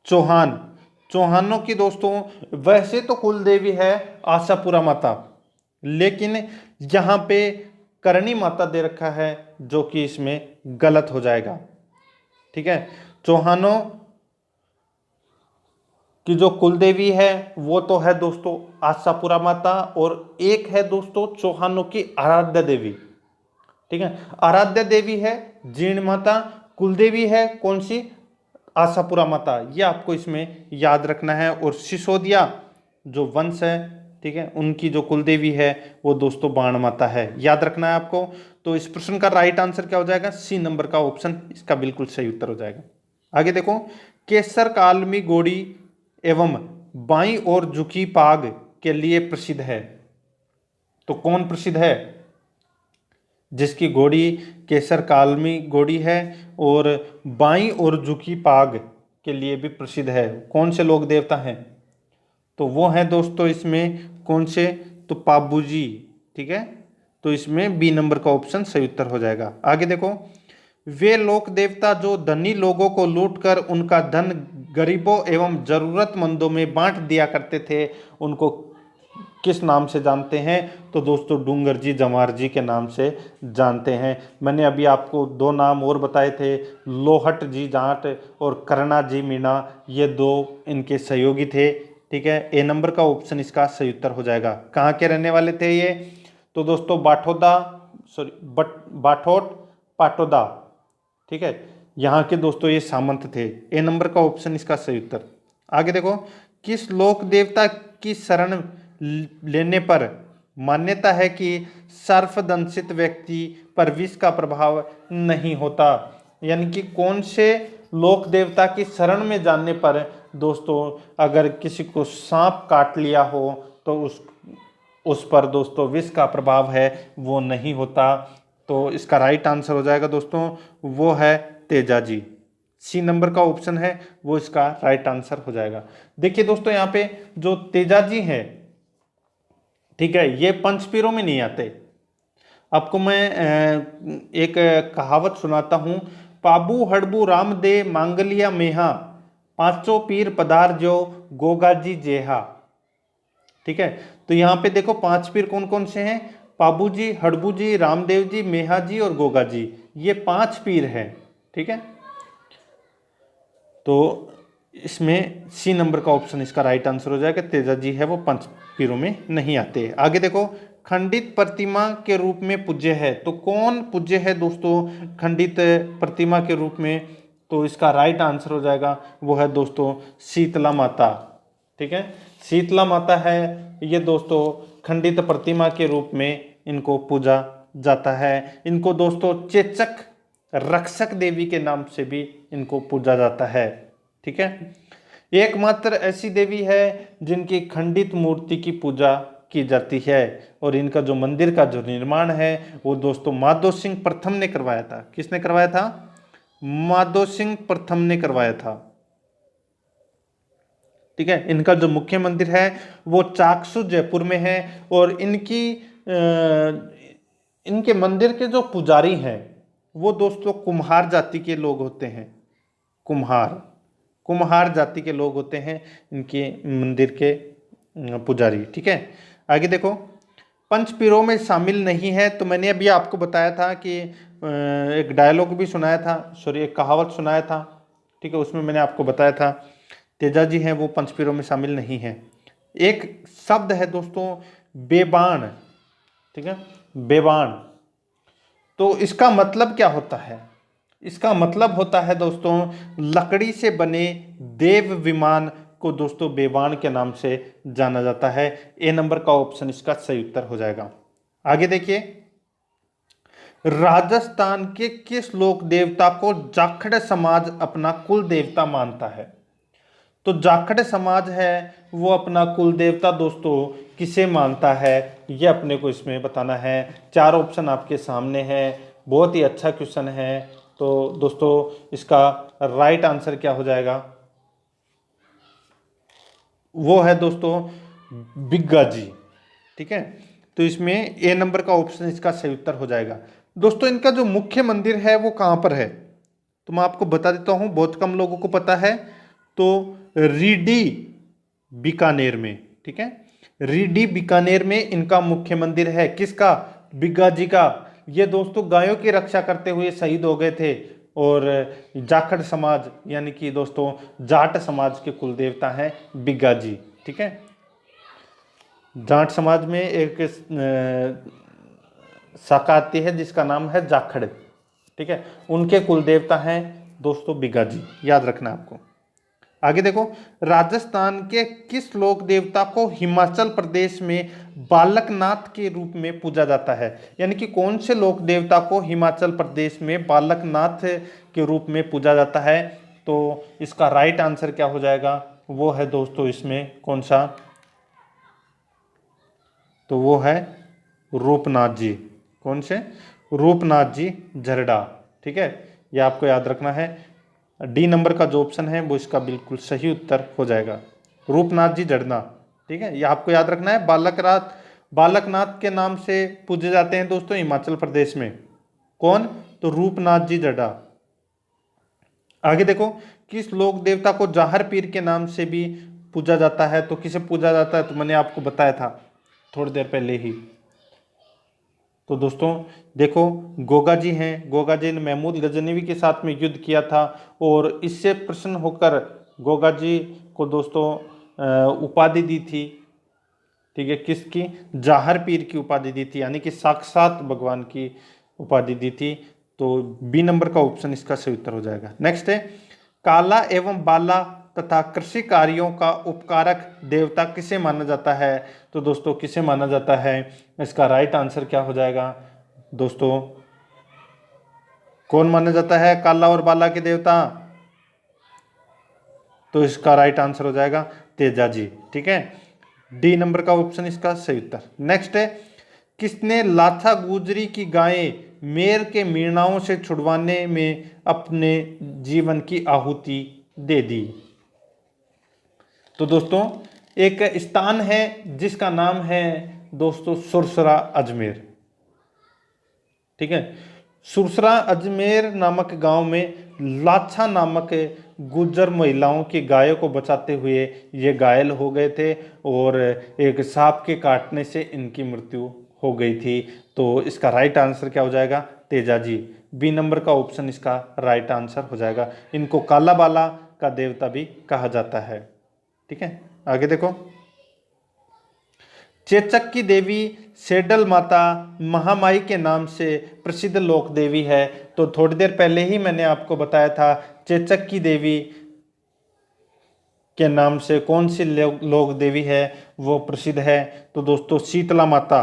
चौहानों की दोस्तों वैसे तो कुलदेवी है आशापुरा माता, लेकिन यहाँ पे करणी माता दे रखा है जो कि इसमें गलत हो जाएगा। ठीक है, चौहानों की जो कुलदेवी है वो तो है दोस्तों आशापुरा माता, और एक है दोस्तों चौहानों की आराध्य देवी। ठीक है, आराध्य देवी है जीर्ण माता, कुलदेवी है कौन सी, आशापुरा माता, ये आपको इसमें याद रखना है। और सिसोदिया जो वंश है, ठीक है, उनकी जो कुलदेवी है वो दोस्तों बाण माता है, याद रखना है आपको। तो इस प्रश्न का राइट आंसर क्या हो जाएगा, सी नंबर का ऑप्शन इसका बिल्कुल सही उत्तर हो जाएगा। आगे देखो, केसर कालमी गोड़ी एवं बाई और झुकी पाग के लिए प्रसिद्ध है। तो कौन प्रसिद्ध है, जिसकी घोड़ी केसर कालमी घोड़ी है और बाई और झुकी पाग के लिए भी प्रसिद्ध है, कौन से लोक देवता हैं, तो वो हैं दोस्तों इसमें कौन से, तो पाबूजी। ठीक है, तो इसमें बी नंबर का ऑप्शन सही उत्तर हो जाएगा। आगे देखो, वे लोक देवता जो धनी लोगों को लूटकर उनका धन गरीबों एवं जरूरतमंदों में बांट दिया करते थे, उनको किस नाम से जानते हैं, तो दोस्तों डूंगर जी जमार जी के नाम से जानते हैं। मैंने अभी आपको दो नाम और बताए थे, लोहट जी जाट और करना जी मीणा, ये दो इनके सहयोगी थे। ठीक है, ए नंबर का ऑप्शन इसका सही उत्तर हो जाएगा। कहाँ के रहने वाले थे ये, तो दोस्तों बाठोट पाटोदा, ठीक है, यहाँ के दोस्तों ये सामंत थे। ए नंबर का ऑप्शन इसका सही उत्तर। आगे देखो, किस लोक देवता की शरण लेने पर मान्यता है कि सर्पदंशित व्यक्ति पर विष का प्रभाव नहीं होता, यानी कि कौन से लोक देवता की शरण में जाने पर दोस्तों अगर किसी को सांप काट लिया हो तो उस पर दोस्तों विष का प्रभाव है वो नहीं होता। तो इसका राइट आंसर हो जाएगा दोस्तों, वो है तेजा जी। सी नंबर का ऑप्शन है वो इसका राइट आंसर हो जाएगा। देखिए दोस्तों, यहाँ पे जो तेजा जी हैं, ठीक है, ये पंचपीरों में नहीं आते। आपको मैं एक कहावत सुनाता हूं, पाबू हड़बू राम दे मांगलिया मेहा, पांचों पीर पधार जो गोगा जी जेहा। ठीक है, तो यहाँ पे देखो पांच पीर कौन कौन से हैं, पाबू जी, हड़बू जी, रामदेव जी, मेहा जी और गोगा जी, ये पांच पीर हैं। ठीक है, तो इसमें सी नंबर का ऑप्शन इसका राइट आंसर हो जाएगा, तेजा जी है वो पंच पीरों में नहीं आते। आगे देखो, खंडित प्रतिमा के रूप में पूज्य है, तो कौन पूज्य है दोस्तों खंडित प्रतिमा के रूप में, तो इसका राइट आंसर हो जाएगा वो है दोस्तों शीतला माता। ठीक है, शीतला माता है ये दोस्तों खंडित प्रतिमा के रूप में इनको पूजा जाता है। इनको दोस्तों चेचक रक्षक देवी के नाम से भी इनको पूजा जाता है। ठीक है, एकमात्र ऐसी देवी है जिनकी खंडित मूर्ति की पूजा की जाती है, और इनका जो मंदिर का जो निर्माण है वो दोस्तों माधो सिंह प्रथम ने करवाया था। किसने करवाया था, माधो सिंह प्रथम ने करवाया था। ठीक है, इनका जो मुख्य मंदिर है वो चाकसू जयपुर में है, और इनके मंदिर के जो पुजारी हैं वो दोस्तों कुम्हार जाति के लोग होते हैं। कुम्हार जाति के लोग होते हैं इनके मंदिर के पुजारी। ठीक है, आगे देखो, पंचपीरों में शामिल नहीं है, तो मैंने अभी आपको बताया था कि एक डायलॉग भी सुनाया था, सॉरी एक कहावत सुनाया था। ठीक है, उसमें मैंने आपको बताया था तेजा जी हैं वो पंचपीरों में शामिल नहीं है। एक शब्द है दोस्तों बेबान। ठीक है, बेबान, तो इसका मतलब क्या होता है, इसका मतलब होता है दोस्तों लकड़ी से बने देव विमान को दोस्तों बेबान के नाम से जाना जाता है। ए नंबर का ऑप्शन इसका सही उत्तर हो जाएगा। आगे देखिए, राजस्थान के किस लोक देवता को जाखड़ समाज अपना कुल देवता मानता है, तो जाखड़ समाज है वो अपना कुल देवता दोस्तों किसे मानता है, ये अपने को इसमें बताना है। चार ऑप्शन आपके सामने हैं, बहुत ही अच्छा क्वेश्चन है। तो दोस्तों इसका राइट आंसर क्या हो जाएगा, वो है दोस्तों बिग्गा जी। ठीक है, तो इसमें ए नंबर का ऑप्शन इसका सही उत्तर हो जाएगा। दोस्तों इनका जो मुख्य मंदिर है वो कहाँ पर है, तो मैं आपको बता देता हूँ, बहुत कम लोगों को पता है। तो रीडी बीकानेर में, ठीक है, रीडी बीकानेर में इनका मुख्य मंदिर है। किसका, बिग्गा जी का। ये दोस्तों गायों की रक्षा करते हुए शहीद हो गए थे, और जाखड़ समाज यानी कि दोस्तों जाट समाज के कुल देवता हैं बिग्गा जी। ठीक है, जाट समाज में एक शाखा आती है जिसका नाम है जाखड़। ठीक है, उनके कुल देवता हैं दोस्तों बिग्गा जी, याद रखना आपको। आगे देखो, राजस्थान के किस लोक देवता को हिमाचल प्रदेश में बालकनाथ के रूप में पूजा जाता है? यानी कि कौन से लोक देवता को हिमाचल प्रदेश में बालकनाथ के रूप में पूजा जाता है? तो इसका राइट आंसर क्या हो जाएगा? वो है दोस्तों इसमें कौन सा? तो वो है रूपनाथ जी। कौन से? रूपनाथ जी झरडा। ठीक है, ये आपको याद रखना है। डी नंबर का जो ऑप्शन है वो इसका बिल्कुल सही उत्तर हो जाएगा, रूपनाथ जी झरना। ठीक है, ये आपको याद रखना है। बालकनाथ के नाम से पूजे जाते हैं दोस्तों हिमाचल प्रदेश में। कौन? तो रूपनाथ जी झरडा। आगे देखो, किस लोक देवता को जाहर पीर के नाम से भी पूजा जाता है? तो किसे पूजा जाता है? तो मैंने आपको बताया था थोड़ी देर पहले ही। तो दोस्तों देखो, गोगा जी हैं। गोगा जी ने महमूद गजनवी के साथ में युद्ध किया था और इससे प्रसन्न होकर गोगा जी को दोस्तों उपाधि दी थी। ठीक है, किसकी? जाहर पीर की उपाधि दी थी, यानी कि साक्षात भगवान की उपाधि दी थी। तो बी नंबर का ऑप्शन इसका सही उत्तर हो जाएगा। नेक्स्ट है, काला एवं बाला तथा कृषि कार्यों का उपकारक देवता किसे माना जाता है? तो दोस्तों किसे माना जाता है? इसका राइट आंसर क्या हो जाएगा दोस्तों? कौन माना जाता है काला और बाला के देवता? तो इसका राइट आंसर हो जाएगा तेजा जी। ठीक है, डी नंबर का ऑप्शन इसका सही उत्तर। नेक्स्ट है, किसने लाथा गुजरी की गायें मेर के मीणाओं से छुड़वाने में अपने जीवन की आहुति दे दी? तो दोस्तों एक स्थान है जिसका नाम है दोस्तों सुरसरा अजमेर। ठीक है, सुरसरा अजमेर नामक गांव में लाछा नामक गुर्जर महिलाओं की गायों को बचाते हुए ये घायल हो गए थे और एक सांप के काटने से इनकी मृत्यु हो गई थी। तो इसका राइट आंसर क्या हो जाएगा? तेजा जी। बी नंबर का ऑप्शन इसका राइट आंसर हो जाएगा। इनको काला बाला का देवता भी कहा जाता है। ठीक है, आगे देखो, चेचक की देवी सेडल माता महामाई के नाम से प्रसिद्ध लोक देवी है। तो थोड़ी देर पहले ही मैंने आपको बताया था चेचक की देवी के नाम से कौन सी लोक देवी है वो प्रसिद्ध है? तो दोस्तों शीतला माता।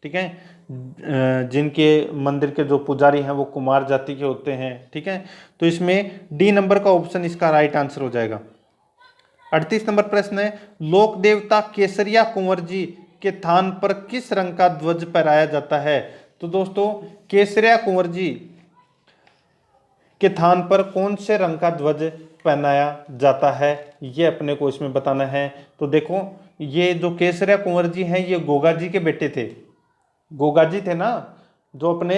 ठीक है, जिनके मंदिर के जो पुजारी हैं वो कुमार जाति के होते हैं। ठीक है, तो इसमें डी नंबर का ऑप्शन इसका राइट आंसर हो जाएगा। 38 नंबर प्रश्न है, लोक देवता केसरिया कुंवर जी के थान पर किस रंग का ध्वज फहराया जाता है? तो दोस्तों केसरिया कुंवर जी के थान पर कौन से रंग का ध्वज पहनाया जाता है, ये अपने को इसमें बताना है। तो देखो, ये जो केसरिया कुंवर जी हैं ये गोगा जी के बेटे थे। गोगा जी थे ना, जो अपने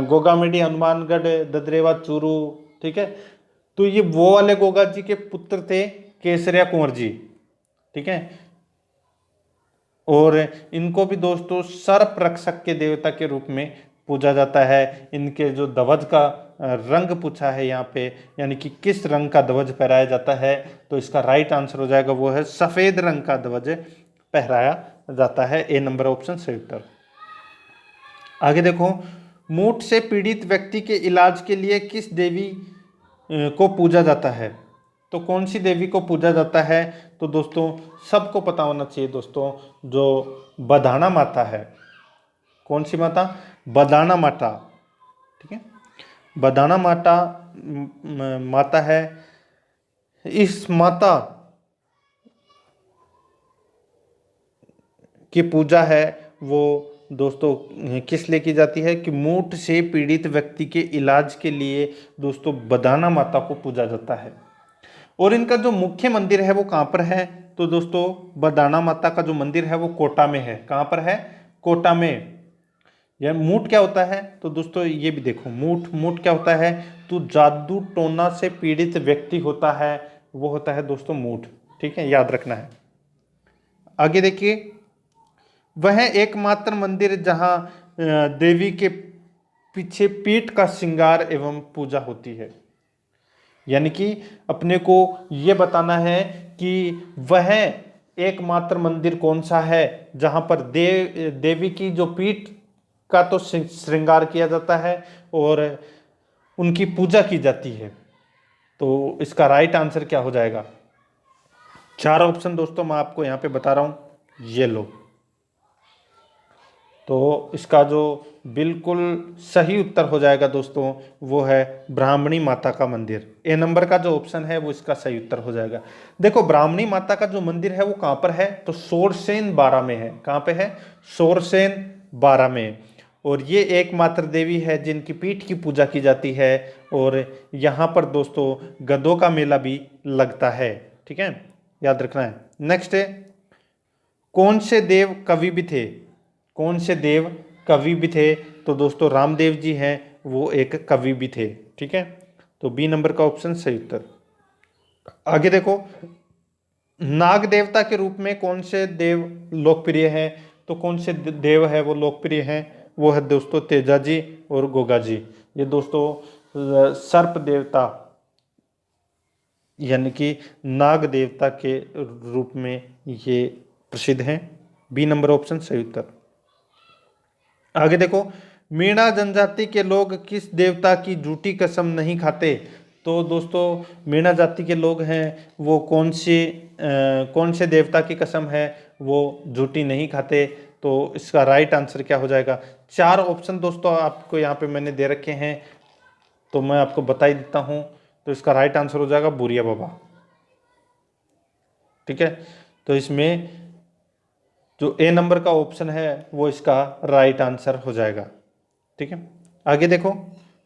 गोगामेडी, हनुमानगढ़, ददरेवा, चूरू। ठीक है, तो ये वो वाले गोगा जी के पुत्र थे केसरिया कुंवर जी। ठीक है, और इनको भी दोस्तों सर्प रक्षक के देवता के रूप में पूजा जाता है। इनके जो ध्वज का रंग पूछा है यहाँ पे, यानी कि किस रंग का ध्वज फहराया जाता है, तो इसका राइट आंसर हो जाएगा वो है सफेद रंग का ध्वज फहराया जाता है। ए नंबर ऑप्शन सही उत्तर। आगे देखो, मूठ से पीड़ित व्यक्ति के इलाज के लिए किस देवी को पूजा जाता है? तो कौन सी देवी को पूजा जाता है? तो दोस्तों सबको पता होना चाहिए दोस्तों, जो बधाना माता है। कौन सी माता? बदाना माता। ठीक है, बदाना माता माता है। इस माता की पूजा है वो दोस्तों किस लिए की जाती है? कि मूठ से पीड़ित व्यक्ति के इलाज के लिए दोस्तों बदाना माता को पूजा जाता है। और इनका जो मुख्य मंदिर है वो कहाँ पर है? तो दोस्तों बदाना माता का जो मंदिर है वो कोटा में है। कहाँ पर है? कोटा में। यह मूठ क्या होता है? तो दोस्तों ये भी देखो, मूठ मूठ क्या होता है? तो जादू टोना से पीड़ित व्यक्ति होता है, वो होता है दोस्तों मूठ। ठीक है, याद रखना है। आगे देखिए, वह एकमात्र मंदिर जहां देवी के पीछे पीठ का श्रृंगार एवं पूजा होती है। यानी कि अपने को ये बताना है कि वह एकमात्र मंदिर कौन सा है जहां पर देवी की जो पीठ का तो श्रृंगार किया जाता है और उनकी पूजा की जाती है। तो इसका राइट आंसर क्या हो जाएगा? 4 ऑप्शन दोस्तों मैं आपको यहां पे बता रहा हूं, ये लो। तो इसका जो बिल्कुल सही उत्तर हो जाएगा दोस्तों वो है ब्राह्मणी माता का मंदिर। ए नंबर का जो ऑप्शन है वो इसका सही उत्तर हो जाएगा। देखो ब्राह्मणी माता का जो मंदिर है वो कहाँ पर है? तो सोरसेन 12 में है। कहाँ पे है? सोरसेन 12 में। और ये एकमात्र देवी है जिनकी पीठ की पूजा की जाती है और यहाँ पर दोस्तों गधों का मेला भी लगता है। ठीक है, याद रखना है। नेक्स्ट है, कौन से देव कवि भी थे? कौन से देव कवि भी थे? तो दोस्तों रामदेव जी हैं, वो एक कवि भी थे। ठीक है, तो बी नंबर का ऑप्शन सही उत्तर। आगे देखो, नाग देवता के रूप में कौन से देव लोकप्रिय हैं? तो कौन से देव है वो लोकप्रिय हैं? वो है दोस्तों तेजा जी और गोगा जी। ये दोस्तों सर्प देवता यानी कि नाग देवता के रूप में ये प्रसिद्ध हैं। बी नंबर ऑप्शन सही उत्तर। आगे देखो, मीणा जनजाति के लोग किस देवता की झूठी कसम नहीं खाते? तो दोस्तों मीणा जाति के लोग हैं वो कौन से देवता की कसम है वो झूठी नहीं खाते? तो इसका राइट आंसर क्या हो जाएगा? 4 ऑप्शन दोस्तों आपको यहाँ पे मैंने दे रखे हैं, तो मैं आपको बता ही देता हूँ। तो इसका राइट आंसर हो जाएगा बुरिया बाबा। ठीक है, तो इसमें जो ए नंबर का ऑप्शन है वो इसका राइट आंसर हो जाएगा। ठीक है, आगे देखो,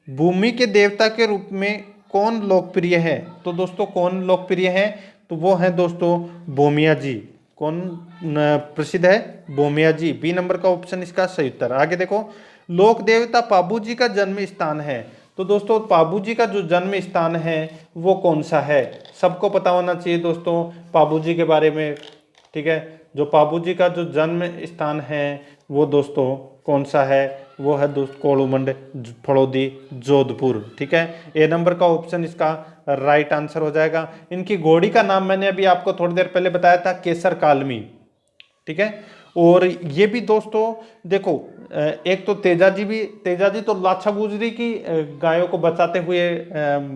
भूमि के देवता के रूप में कौन लोकप्रिय है? तो दोस्तों कौन लोकप्रिय है? तो वो है दोस्तों भूमिया जी। कौन प्रसिद्ध है? भूमिया जी। बी नंबर का ऑप्शन इसका सही उत्तर। आगे देखो, लोक देवता पाबू जी का जन्म स्थान है। तो दोस्तों पाबू जी का जो जन्म स्थान है वो कौन सा है? सबको पता होना चाहिए दोस्तों पाबू जी के बारे में। ठीक है, जो पाबू जी का जो जन्म स्थान है वो दोस्तों कौन सा है? वो है दोस्त कोलूमंड फड़ौदी जोधपुर। ठीक है, ए नंबर का ऑप्शन इसका राइट आंसर हो जाएगा। इनकी घोड़ी का नाम मैंने अभी आपको थोड़ी देर पहले बताया था, केसर कालमी। ठीक है, और ये भी दोस्तों देखो, एक तो तेजा जी तो लाछा गुजरी की गायों को बचाते हुए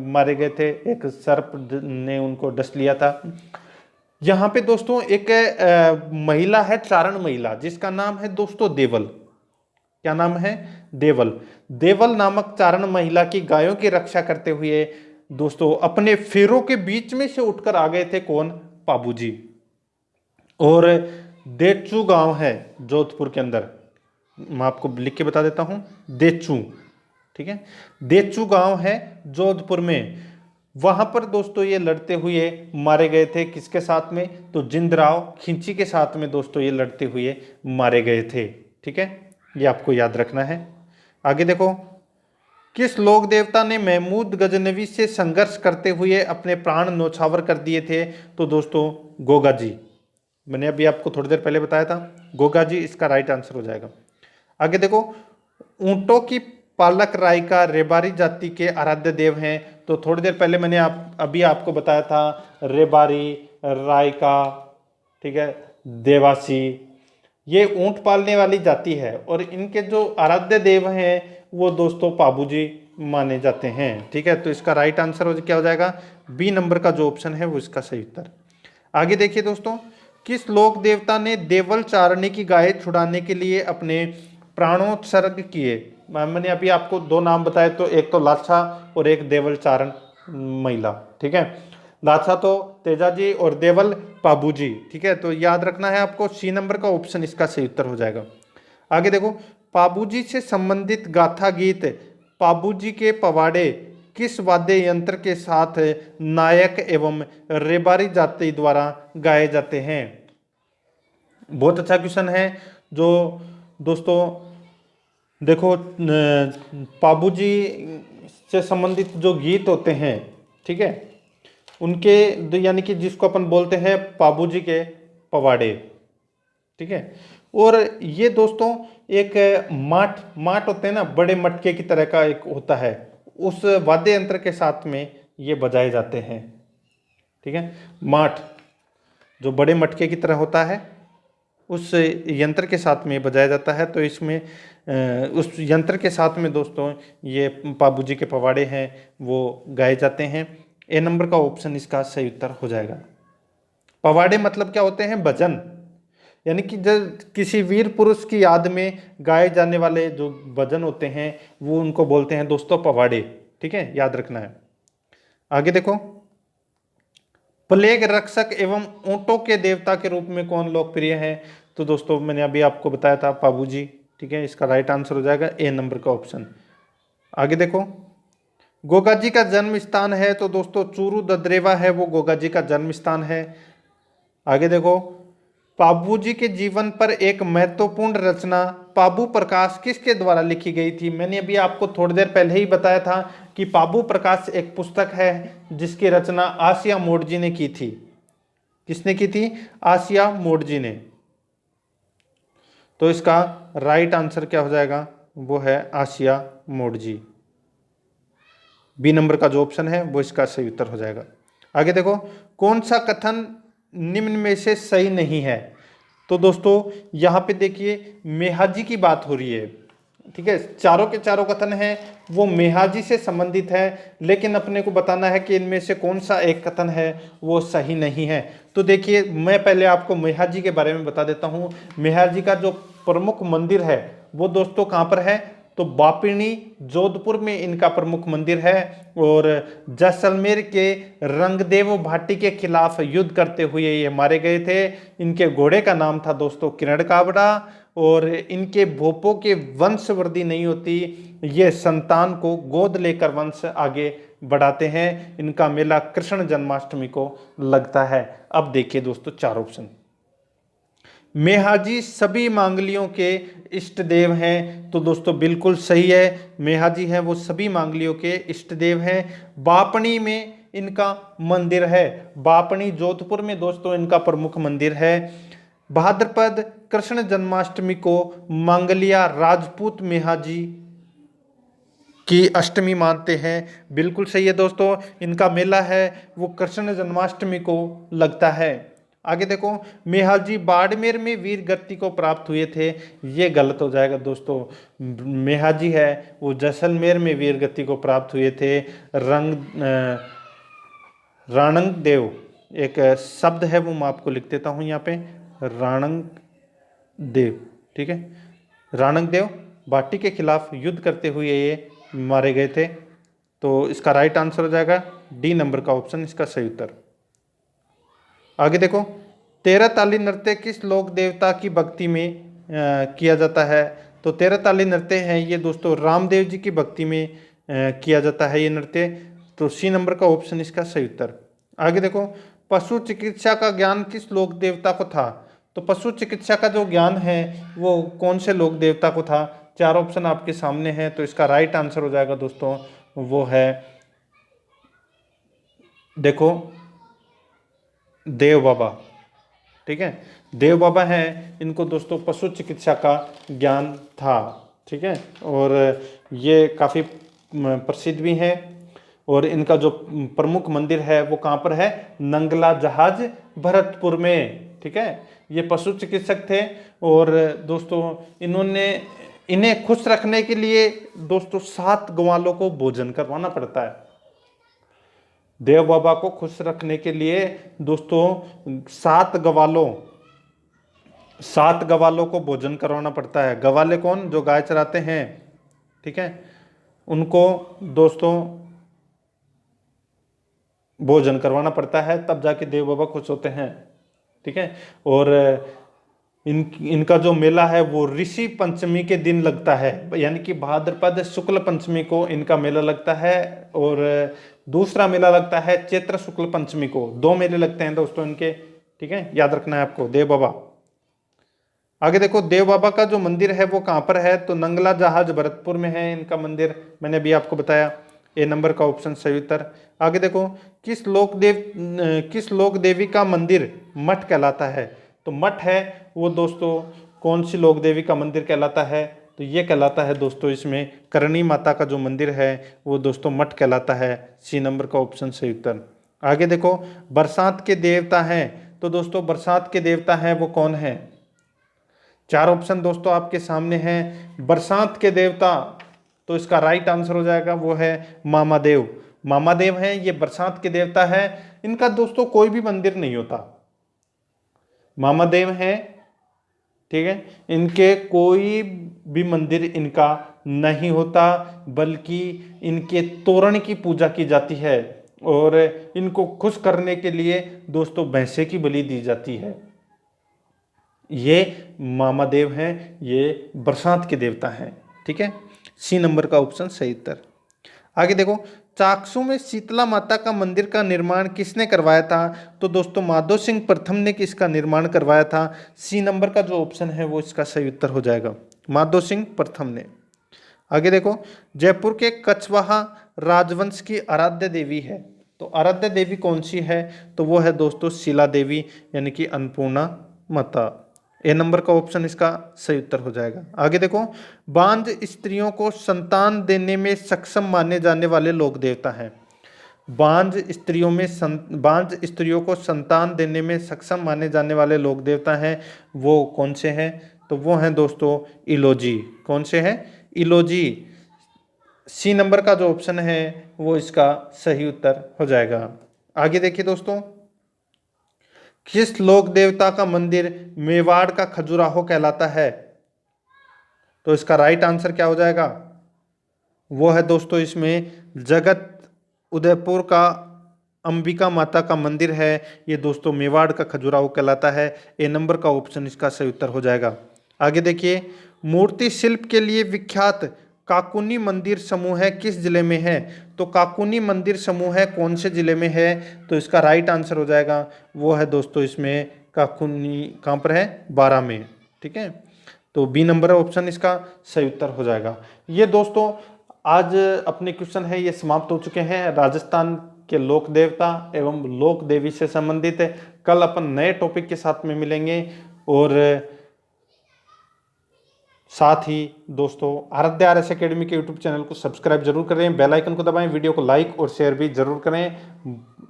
मारे गए थे। एक सर्प ने उनको डस लिया था। यहाँ पे दोस्तों एक महिला है, चारण महिला, जिसका नाम है दोस्तों देवल। क्या नाम है? देवल। देवल नामक चारण महिला की गायों की रक्षा करते हुए दोस्तों अपने फेरों के बीच में से उठकर आ गए थे कौन? पाबू जी। और देचू गांव है जोधपुर के अंदर, मैं आपको लिख के बता देता हूं, देचू। ठीक है, देचू गांव है जोधपुर में। वहां पर दोस्तों ये लड़ते हुए मारे गए थे। किसके साथ में? तो जिंदराव खिंची के साथ में दोस्तों ये लड़ते हुए मारे गए थे। ठीक है, ये आपको याद रखना है। आगे देखो, किस लोक देवता ने महमूद गजनवी से संघर्ष करते हुए अपने प्राण न्यौछावर कर दिए थे? तो दोस्तों गोगा जी। मैंने अभी आपको थोड़ी देर पहले बताया था, गोगा जी इसका राइट आंसर हो जाएगा। आगे देखो, ऊंटों की पालक रायका रेबारी जाति के आराध्य देव हैं। तो थोड़ी देर पहले मैंने अभी आपको बताया था रेबारी, रायका, ठीक है, देवासी, ये ऊंट पालने वाली जाति है और इनके जो आराध्य देव हैं वो दोस्तों पाबू जी माने जाते हैं। ठीक है, तो इसका राइट आंसर क्या हो जाएगा? बी नंबर का जो ऑप्शन है वो इसका सही उत्तर। आगे देखिए दोस्तों, किस लोक देवता ने देवल चारणी की गाय छुड़ाने के लिए अपने प्राणोत्सर्ग किए? मैंने अभी आपको 2 नाम बताए, तो एक तो लाछा और एक देवल चारण महिला। ठीक है, लाछा तो तेजा जी और देवल पाबू जी। ठीक है, तो याद रखना है आपको, सी नंबर का ऑप्शन इसका सही उत्तर हो जाएगा। आगे देखो, पाबू जी से संबंधित गाथा गीत पाबू जी के पवाड़े किस वाद्य यंत्र के साथ नायक एवं रेबारी जाति द्वारा गाए जाते हैं? बहुत अच्छा क्वेश्चन है। जो दोस्तों देखो, पाबू जी से संबंधित जो गीत होते हैं, ठीक है, उनके यानी कि जिसको अपन बोलते हैं पाबू जी के पवाड़े, ठीक है। और ये दोस्तों एक माठ माठ होते हैं ना, बड़े मटके की तरह का एक होता है, उस वाद्य यंत्र के साथ में ये बजाए जाते हैं। ठीक है, माठ जो बड़े मटके की तरह होता है उस यंत्र के साथ में बजाया जाता है। तो इसमें उस यंत्र के साथ में दोस्तों ये पाबू जी के पवाड़े हैं वो गाए जाते हैं। ए नंबर का ऑप्शन इसका सही उत्तर हो जाएगा। पवाड़े मतलब क्या होते हैं? भजन, यानी कि जब किसी वीर पुरुष की याद में गाए जाने वाले जो भजन होते हैं वो उनको बोलते हैं दोस्तों पवाड़े। ठीक है, याद रखना है। आगे देखो, प्लेग रक्षक एवं ऊंटों के देवता के रूप में कौन लोकप्रिय है? तो दोस्तों मैंने अभी आपको बताया था पाबू जी। ठीक है, इसका राइट आंसर हो जाएगा ए नंबर का ऑप्शन। आगे देखो, गोगा जी का जन्म स्थान है तो दोस्तों चूरू ददरेवा है वो गोगा जी का जन्म स्थान है। आगे देखो, पाबू जी के जीवन पर एक महत्वपूर्ण रचना पाबू प्रकाश किसके द्वारा लिखी गई थी? मैंने अभी आपको थोड़ी देर पहले ही बताया था कि पाबू प्रकाश एक पुस्तक है जिसकी रचना आसिया मोडजी ने की थी। किसने की थी? आसिया मोडजी ने। तो इसका राइट आंसर क्या हो जाएगा? वो है आसिया मोडजी। बी नंबर का जो ऑप्शन है वो इसका सही उत्तर हो जाएगा। आगे देखो, कौन सा कथन निम्न में से सही नहीं है? तो दोस्तों यहाँ पे देखिए मेहाजी की बात हो रही है। ठीक है, चारों के चारों कथन हैं वो मेहाजी से संबंधित है, लेकिन अपने को बताना है कि इनमें से कौन सा एक कथन है वो सही नहीं है। तो देखिए मैं पहले आपको मेहाजी के बारे में बता देता हूँ। मेहाजी का जो प्रमुख मंदिर है वो दोस्तों कहाँ पर है? तो बापिनी जोधपुर में इनका प्रमुख मंदिर है। और जैसलमेर के रंगदेव भाटी के खिलाफ युद्ध करते हुए ये मारे गए थे। इनके घोड़े का नाम था दोस्तों किरण काबड़ा। और इनके भोपों के वंशवृद्धि नहीं होती, ये संतान को गोद लेकर वंश आगे बढ़ाते हैं। इनका मेला कृष्ण जन्माष्टमी को लगता है। अब देखिए दोस्तों चार ऑप्शन। मेहाजी सभी मांगलियों के इष्ट देव हैं तो दोस्तों बिल्कुल सही है, मेहाजी हैं वो सभी मांगलियों के इष्ट देव हैं। बापणी में इनका मंदिर है, बापणी जोधपुर में दोस्तों इनका प्रमुख मंदिर है। भाद्रपद कृष्ण जन्माष्टमी को मांगलिया राजपूत मेहाजी की अष्टमी मानते हैं। बिल्कुल सही है दोस्तों, इनका मेला है वो कृष्ण जन्माष्टमी को लगता है। आगे देखो, मेहाजी बाड़मेर में वीर गति को प्राप्त हुए थे, ये गलत हो जाएगा दोस्तों। मेहाजी है वो जैसलमेर में वीर गति को प्राप्त हुए थे। राणंग देव एक शब्द है वो मैं आपको लिख देता हूँ यहाँ पे, राणंग देव। ठीक है, राणंग देव भाटी के खिलाफ युद्ध करते हुए ये मारे गए थे। तो इसका राइट आंसर हो जाएगा डी नंबर का ऑप्शन इसका सही उत्तर। आगे देखो, तेरह ताली नृत्य किस लोक देवता की भक्ति में किया जाता है? तो तेरह ताली नृत्य है ये दोस्तों रामदेव जी की भक्ति में किया जाता है ये नृत्य। तो सी नंबर का ऑप्शन इसका सही उत्तर। आगे देखो, पशु चिकित्सा का ज्ञान किस लोक देवता को था? तो पशु चिकित्सा का जो ज्ञान है वो कौन से लोक देवता को था? चार ऑप्शन आपके सामने हैं तो इसका राइट आंसर हो जाएगा दोस्तों वो है देखो देव बाबा। ठीक है, देव बाबा हैं, इनको दोस्तों पशु चिकित्सा का ज्ञान था। ठीक है, और ये काफ़ी प्रसिद्ध भी हैं। और इनका जो प्रमुख मंदिर है वो कहाँ पर है? नंगला जहाज भरतपुर में। ठीक है, ये पशु चिकित्सक थे और दोस्तों इन्हें खुश रखने के लिए दोस्तों 7 ग्वालों को भोजन करवाना पड़ता है। देव बाबा को खुश रखने के लिए दोस्तों 7 गवालों को भोजन करवाना पड़ता है। गवाले कौन? जो गाय चराते हैं। ठीक है, उनको दोस्तों भोजन करवाना पड़ता है तब जाके देव बाबा खुश होते हैं। ठीक है, और इनका जो मेला है वो ऋषि पंचमी के दिन लगता है, यानी कि भाद्रपद शुक्ल पंचमी को इनका मेला लगता है। और दूसरा मेला लगता है चैत्र शुक्ल पंचमी को। 2 मेले लगते हैं दोस्तों इनके। ठीक है, याद रखना है आपको देव बाबा। आगे देखो, देव बाबा का जो मंदिर है वो कहाँ पर है? तो नंगला जहाज भरतपुर में है इनका मंदिर, मैंने अभी आपको बताया। ए नंबर का ऑप्शन सही उत्तर। आगे देखो, किस लोक देवी का मंदिर मठ कहलाता है? तो मठ है वो दोस्तों कौन सी लोक देवी का मंदिर कहलाता है? तो ये कहलाता है दोस्तों इसमें करणी माता का जो मंदिर है वो दोस्तों मठ कहलाता है। सी नंबर का ऑप्शन सही उत्तर। आगे देखो, बरसात के देवता हैं, तो दोस्तों बरसात के देवता हैं वो कौन है? चार ऑप्शन दोस्तों आपके सामने हैं। बरसात के देवता, तो इसका राइट आंसर हो जाएगा वो है मामादेव। मामादेव हैं ये बरसात के देवता है। इनका दोस्तों कोई भी मंदिर नहीं होता, मामादेव हैं, ठीक है, इनके कोई भी मंदिर इनका नहीं होता, बल्कि इनके तोरण की पूजा की जाती है और इनको खुश करने के लिए दोस्तों भैंसे की बलि दी जाती है। ये मामादेव हैं, ये बरसात के देवता हैं, ठीक है। सी नंबर का ऑप्शन सही उत्तर। आगे देखो, चाकसू में शीतला माता का मंदिर का निर्माण किसने करवाया था? तो दोस्तों माधो सिंह प्रथम ने किसका निर्माण करवाया था? सी नंबर का जो ऑप्शन है वो इसका सही उत्तर हो जाएगा, माधो सिंह प्रथम ने। आगे देखो, जयपुर के कछवाहा राजवंश की आराध्य देवी है, तो आराध्य देवी कौन सी है? तो वो है दोस्तों शिला देवी, यानी कि अन्नपूर्णा माता। ए नंबर का ऑप्शन इसका सही उत्तर हो जाएगा। आगे देखो, बांझ स्त्रियों को संतान देने में सक्षम माने जाने वाले लोक देवता हैं। बांझ स्त्रियों को संतान देने में सक्षम माने जाने वाले लोक देवता हैं वो कौन से हैं? तो वो हैं दोस्तों इलोजी। कौन से हैं? इलोजी। सी नंबर का जो ऑप्शन है वो इसका सही उत्तर हो जाएगा। आगे देखिए दोस्तों, किस लोक देवता का मंदिर मेवाड़ का खजुराहो कहलाता है? तो इसका राइट आंसर क्या हो जाएगा? वो है दोस्तों इसमें जगत उदयपुर का अंबिका माता का मंदिर है, ये दोस्तों मेवाड़ का खजुराहो कहलाता है। ए नंबर का ऑप्शन इसका सही उत्तर हो जाएगा। आगे देखिए, मूर्ति शिल्प के लिए विख्यात काकुनी मंदिर समूह है किस जिले में है? तो काकुनी मंदिर समूह है कौन से जिले में है? तो इसका राइट आंसर हो जाएगा वो है दोस्तों इसमें काकुनी, कहाँ पर है? बारां में, ठीक है। तो बी नंबर ऑप्शन इसका सही उत्तर हो जाएगा। ये दोस्तों आज अपने क्वेश्चन है ये समाप्त हो चुके हैं राजस्थान के लोक देवता एवं लोक देवी से संबंधित। कल अपन नए टॉपिक के साथ में मिलेंगे और साथ ही दोस्तों आराध्य आरएस एकेडमी के यूट्यूब चैनल को सब्सक्राइब जरूर करें, बेल आइकन को दबाएं, वीडियो को लाइक और शेयर भी जरूर करें।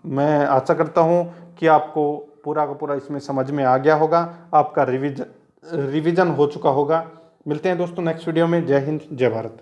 मैं आशा करता हूं कि आपको पूरा का पूरा इसमें समझ में आ गया होगा, आपका रिवीजन हो चुका होगा। मिलते हैं दोस्तों नेक्स्ट वीडियो में। जय हिंद, जय भारत।